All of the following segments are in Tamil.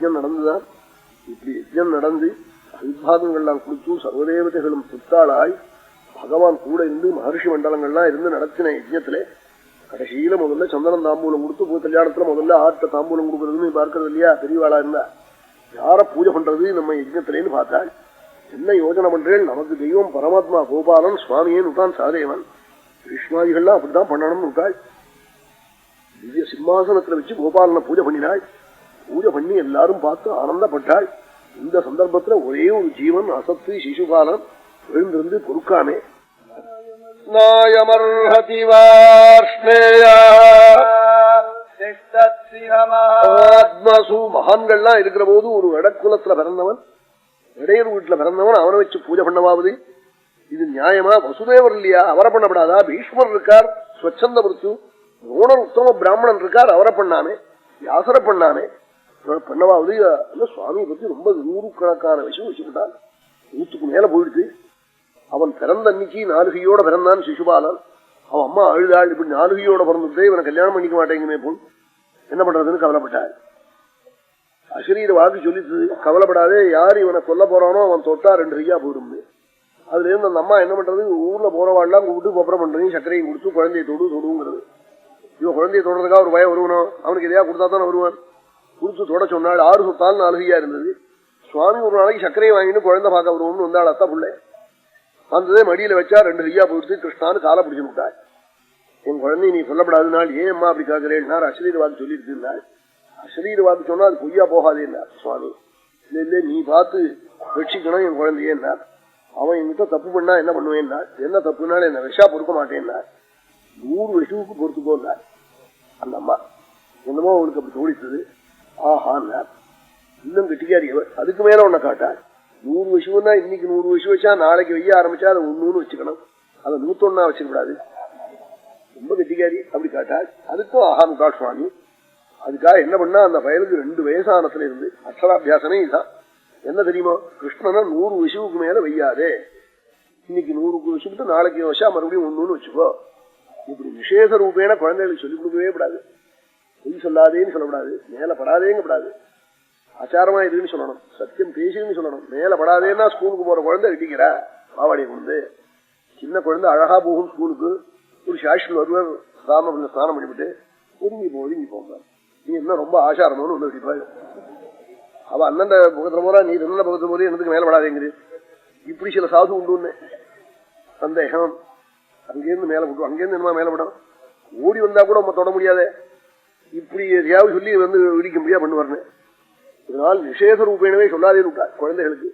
யஜ்ஞம் நடந்துதான். இப்படி யஜ்ஞம் நடந்து அவிபாகங்கள்லாம் கொடுத்து சர்வதேவதைகளும் புத்தாளாய் பகவான் கூட இருந்து மகர்ஷி மண்டலங்கள்லாம் இருந்து நடத்தின யஜ்ஞத்திலே கடைசியில முதல்ல சந்தனம் தாம்பூலம் கொடுத்து போய் கல்யாணத்துல முதல்ல ஆட்ட தாம்பூலம் கொடுக்கறதுன்னு பார்க்கறது இல்லையா? பெரியவாளா இருந்தா யார பூஜை பண்றது நம்ம யஜ்ஞத்திலேன்னு பார்த்தாள். என்ன யோஜனை பண்றேன், நமக்கு தெய்வம் பரமாத்மா கோபாலன் சுவாமியேன்னு விட்டான் சகதேவன். விஷ்மாதிகள்லாம் அப்படித்தான் பண்ணணும்னு விட்டாள். திவ்ய சிம்மாசனத்துல வச்சு கோபாலனை பூஜை பண்ணினாள். பூஜை பண்ணி எல்லாரும் பார்த்து ஆனந்தப்பட்டாள். இந்த சந்தர்ப்பத்துல ஒரே ஒரு ஜீவன் அசத்து சிசுபாலன் எழுந்திருந்து பொறுக்காமே மகான்கள்லாம் இருக்கிற போது ஒரு இடக்குலத்துல பிறந்தவன், இடையர் வீட்டுல பிறந்தவன், அவனை வச்சு பூஜை பண்ணவாவது இது நியாயமா? வசுதேவர் இல்லையா, அவரை பண்ணப்படாதா? பீஷ்மர் இருக்கார் ஸ்வச்சந்த மிருத்து, ரோணர் உத்தம பிராமணன் இருக்கார், அவரை பண்ணாமே, வியாசரை பண்ணாமே, பண்ணவாவது? சுவாமியை பத்தி ரொம்ப நூறுக்கணக்கான விஷயம் வச்சுக்கிட்டான். 100க்கு மேல போயிடுச்சு. அவன் பிறந்த அன்னைக்கு நாலுகையோட பிறந்தான் சிசுபாலன். அவன் அம்மா அழுதாள், இப்படி நாலுகையோட பிறந்துட்டே இவனை கல்யாணம் பண்ணிக்க மாட்டேங்குமே போல் என்ன பண்றதுன்னு கவலைப்பட்டாள். அசரீர வாக்கு சொல்லிட்டு கவலைப்படாதே, யார் இவனை கொல்ல போறானோ அவன் தொட்டா 2 கையா போயிடும். அதுல இருந்து அந்த அம்மா என்ன பண்றது, ஊர்ல போறவாள்லாம் கூப்பிட்டு கொப்பரம் பண்றதையும் சர்க்கரையும் கொடுத்து குழந்தைய தொடுங்கிறது. இவன் குழந்தைய தொடர்றதுக்காக ஒரு பயம் வருவனும், அவனுக்கு எதையா கொடுத்தா தானே வருவான். கொடுத்து தொட சொன்னாள். 6 சொத்தால் 4 கையா இருந்தது. சுவாமி ஒரு நாளைக்கு சர்க்கரையை வாங்கிட்டு குழந்தை பார்க்க வருவோம்னு வந்தாள். அத்தா பிள்ளை வந்ததே மடியில வச்சா 2 கையா போயிடுச்சு. கிருஷ்ணான்னு காலை பிடிச்சு விட்டாள். என் குழந்தைய நீ சொல்லப்படாதுனாள். ஏன் அம்மா அப்படி காக்கிறேன்? அசரீர வாக்கு சொல்லிட்டு இருந்தாள். அசரீர வாக்கு சொன்னா அது பொய்யா போகாதேன்னார் சுவாமி. இல்ல இல்ல நீ பார்த்து ரட்சிக்கணும் என் குழந்தையன்னார். அவன் என்கிட்ட தப்பு பண்ணா என்ன பண்ணுவேன்னா, என்ன தப்புனாலும் என்ன விஷா பொறுக்க மாட்டேன்னா, 100 விஷுவுக்கு பொறுத்துக்கோன்னார். அந்த அம்மா என்னமோ அவனுக்கு அப்படி தோழித்தது. ஆஹான்னார். இன்னும் கெட்டிக்காரி அவர். அதுக்கு மேல உன்னை காட்டாள். 100 விஷுன்னா இன்னைக்கு 100 விஷு வச்சா நாளைக்கு வெய்ய ஆரம்பிச்சா அதை 100 வச்சுக்கணும், அதை 101 வச்சுக்கூடாது. ரொம்ப கெட்டிக்காரி. அப்படி காட்டாள். அதுக்கும் ஆஹான் காட் சுவாமி. அதுக்காக என்ன பண்ணா, அந்த வயலுக்கு 2 வயசானத்துல இருந்து அக்ஷராபியாசமே இதுதான். என்ன தெரியுமா, கிருஷ்ணனை 100 விஷுவுக்கு மேல வையாதே, இன்னைக்கு 100 விஷுக்கு நாளைக்கு வச்சா மறுபடியும் 100 வச்சுக்கோ. இப்படி நிஷேத ரூபேன குழந்தைகளுக்கு சொல்லிக் கொடுக்கவே கூடாது. பொய் சொல்லாதேன்னு சொல்லக்கூடாது, மேல படாதேங்க கூடாது, ஆச்சாரமா இருக்குன்னு சொல்லணும், சத்தியம் பேசுன்னு சொல்லணும். மேல படாதேன்னா ஸ்கூலுக்கு போற குழந்தை இடிக்கிறா பாவாடியை கொண்டு. சின்ன குழந்தை அழகா போகும் ஸ்கூலுக்கு. ஒரு சாஷன் வருவார், ராமபிள்ள ஸ்நானம் பண்ணிவிட்டு ஒதுங்கி போங்க, நீ என்ன ரொம்ப ஆச்சாரமோன்னு ஒண்ணு வெடிப்பாள். அவ அண்ணன் பக்கத்துல போறா, நீ என்ன பக்கத்துல போறீ, எனக்கு மேல படாதேங்குது. இப்படி சில சாது உண்டு சந்தேகம். அங்கேருந்து மேல விட்டு அங்கேருந்து என்னமா மேல விடும், ஓடி வந்தா கூட நம்ம தொட முடியாதே. இப்படி எதையாவது சொல்லி வந்து இடிக்க முடியா பண்ணுவார்னு. இதனால் நிஷேத ரூபேனவே சொல்லாதேன்னு விட்டா குழந்தைகளுக்கு.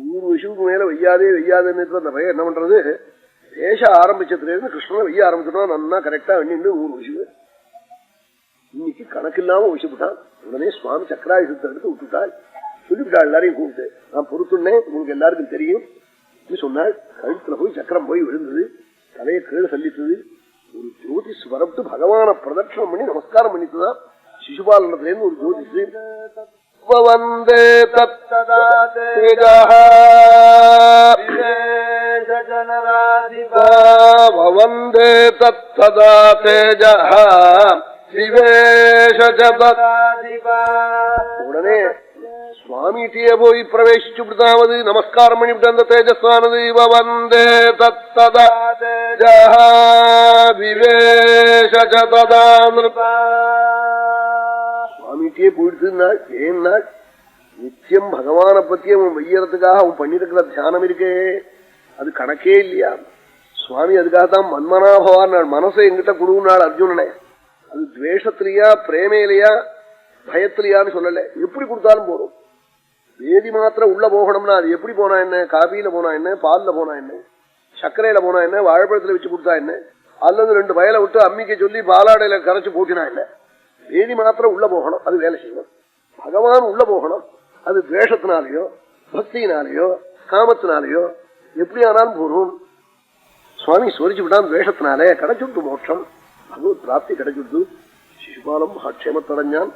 100 விஷுவுக்கு மேல வையாதேன்னு அந்த பையன் என்ன பண்றது, பேச ஆரம்பிச்சதுல இருந்து கிருஷ்ணனை வெய்ய ஆரம்பிச்சுட்டோம். நன்னா கரெக்டா வெண்ணிட்டு 100 விஷுவு. இன்னைக்கு கணக்கு இல்லாம விஷயப்பட்டான். உடனே சுவாமி சக்கராயுதத்தை எடுத்து விட்டுட்டாள். சொல்லிவிட்டாள் எல்லாரையும் கூப்பிட்டு, நான் பொறுத்துன்னேன், உங்களுக்கு எல்லாருக்கும் தெரியும் சொன்னாள். கழுத்துல போய் சக்கரம் போய் விழுந்தது, தலையை கீழே சல்லித்தது. ஒரு ஜோதிஷ் வரப்பட்டு பகவான பிரதட்சணம் பண்ணி நமஸ்காரம் பண்ணிட்டுதான் சிசுபாலனத்துல இருந்து ஒரு ஜோதிஷ் வந்தே வந்தே தத்ததா தேஜ உடனே சுவாமிகிட்டே போய் பிரவேசிச்சு விட்டாவது நமஸ்காரம் பண்ணிவிட்டு அந்த தேஜஸ்வானது வந்தே தத்ததா சுவாமிகிட்டே போயிடுச்சுன்னாள். ஏன்னாள், நித்தியம் பகவான பத்தி அவன் வையறதுக்காக அவன் பண்ணிருக்கிற தியானம் இருக்கே, அது கணக்கே இல்லையா. சுவாமி அதுக்காகத்தான் மன்மனாபவான் மனசை எங்கிட்ட கொடுனாள் அர்ஜுனனே. அது துவேஷத்திலையா பிரேமையிலையா பயத்திலையான்னு சொல்லல, எப்படி கொடுத்தாலும் போறோம். வேதி மாத்திரம் உள்ள போகணும்னா அது எப்படி போனா என்ன, காபியில போனா என்ன, பால்ல போனா என்ன, சர்க்கரையில போனா என்ன, வாழைப்பழத்துல வச்சு கொடுத்தா என்ன, அல்லது 2 வயலை விட்டு அம்மிக்க சொல்லி பாலாடையில கரைச்சு போட்டினா என்ன. வேதி மாத்திரம் உள்ள போகணும், அது வேலை செய்யணும். பகவான் உள்ள போகணும், அது துவேஷத்தினாலேயோ பக்தியினாலேயோ காமத்தினாலேயோ எப்படி ஆனாலும் போறோம். சுவாமி சோரிச்சு விட்டான் துவேஷத்தினாலே. கிடைச்சுட்டு மோட்சம், பகவத் பிராப்தி கிடைச்சுட்டு. சிசுபாலம் க்ஷேமத்தடைஞ்சான்.